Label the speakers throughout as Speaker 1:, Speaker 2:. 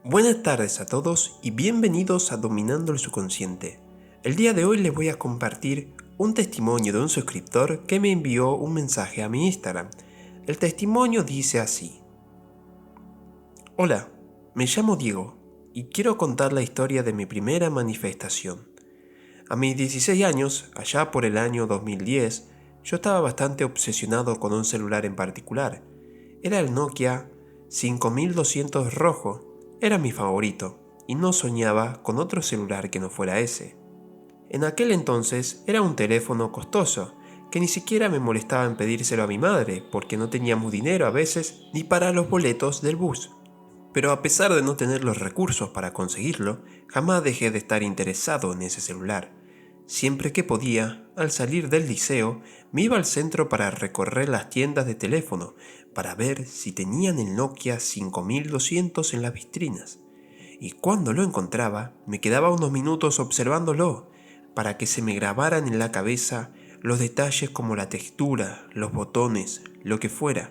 Speaker 1: Buenas tardes a todos y bienvenidos a Dominando el Subconsciente. El día de hoy les voy a compartir un testimonio de un suscriptor que me envió un mensaje a mi Instagram. El testimonio dice así: Hola, me llamo Diego y quiero contar la historia de mi primera manifestación. A mis 16 años, allá por el año 2010, yo estaba bastante obsesionado con un celular en particular. Era el Nokia 5200 rojo. Era mi favorito y no soñaba con otro celular que no fuera ese. En aquel entonces era un teléfono costoso, que ni siquiera me molestaba en pedírselo a mi madre porque no teníamos dinero a veces ni para los boletos del bus. Pero a pesar de no tener los recursos para conseguirlo, jamás dejé de estar interesado en ese celular. Siempre que podía, al salir del liceo, me iba al centro para recorrer las tiendas de teléfono, para ver si tenían el Nokia 5200 en las vitrinas. Y cuando lo encontraba, me quedaba unos minutos observándolo, para que se me grabaran en la cabeza los detalles como la textura, los botones, lo que fuera,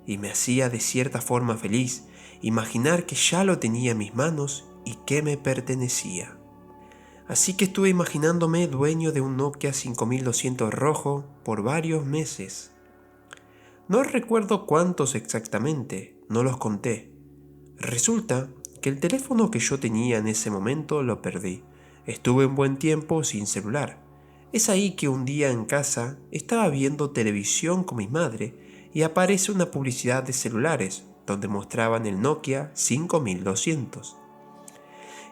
Speaker 1: y me hacía de cierta forma feliz imaginar que ya lo tenía en mis manos y que me pertenecía. Así que estuve imaginándome dueño de un Nokia 5200 rojo por varios meses. No recuerdo cuántos exactamente, no los conté. Resulta que el teléfono que yo tenía en ese momento lo perdí. Estuve un buen tiempo sin celular. Es ahí que un día en casa estaba viendo televisión con mi madre y aparece una publicidad de celulares donde mostraban el Nokia 5200.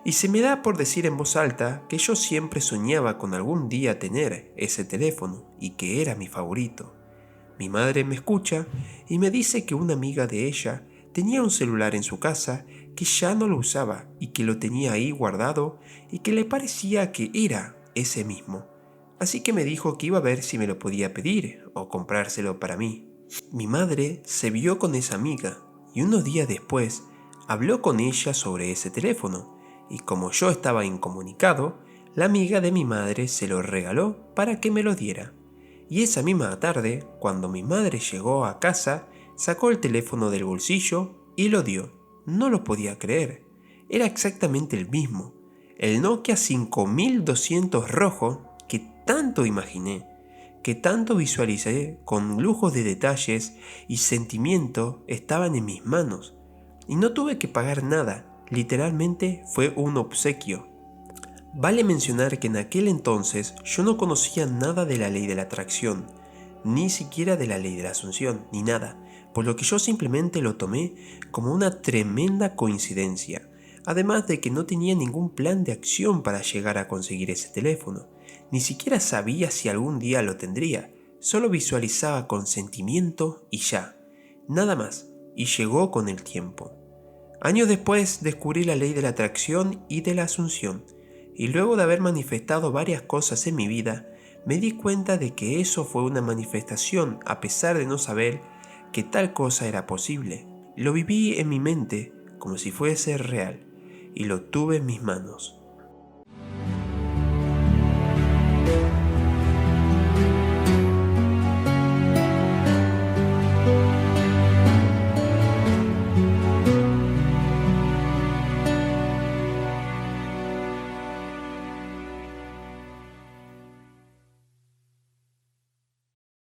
Speaker 1: Y se me da por decir en voz alta que yo siempre soñaba con algún día tener ese teléfono y que era mi favorito. Mi madre me escucha y me dice que una amiga de ella tenía un celular en su casa que ya no lo usaba y que lo tenía ahí guardado y que le parecía que era ese mismo. Así que me dijo que iba a ver si me lo podía pedir o comprárselo para mí. Mi madre se vio con esa amiga y unos días después habló con ella sobre ese teléfono, y como yo estaba incomunicado, la amiga de mi madre se lo regaló para que me lo diera. Y esa misma tarde, cuando mi madre llegó a casa, sacó el teléfono del bolsillo y lo dio. No lo podía creer. Era exactamente el mismo, el Nokia 5200 rojo que tanto imaginé, que tanto visualicé con lujos de detalles y sentimiento estaban en mis manos. Y no tuve que pagar nada, literalmente fue un obsequio. Vale mencionar que en aquel entonces yo no conocía nada de la ley de la atracción, ni siquiera de la ley de la asunción, ni nada, por lo que yo simplemente lo tomé como una tremenda coincidencia, además de que no tenía ningún plan de acción para llegar a conseguir ese teléfono, ni siquiera sabía si algún día lo tendría, solo visualizaba con sentimiento y ya, nada más, y llegó con el tiempo. Años después descubrí la ley de la atracción y de la asunción, y luego de haber manifestado varias cosas en mi vida, me di cuenta de que eso fue una manifestación a pesar de no saber que tal cosa era posible. Lo viví en mi mente como si fuese real, y lo tuve en mis manos.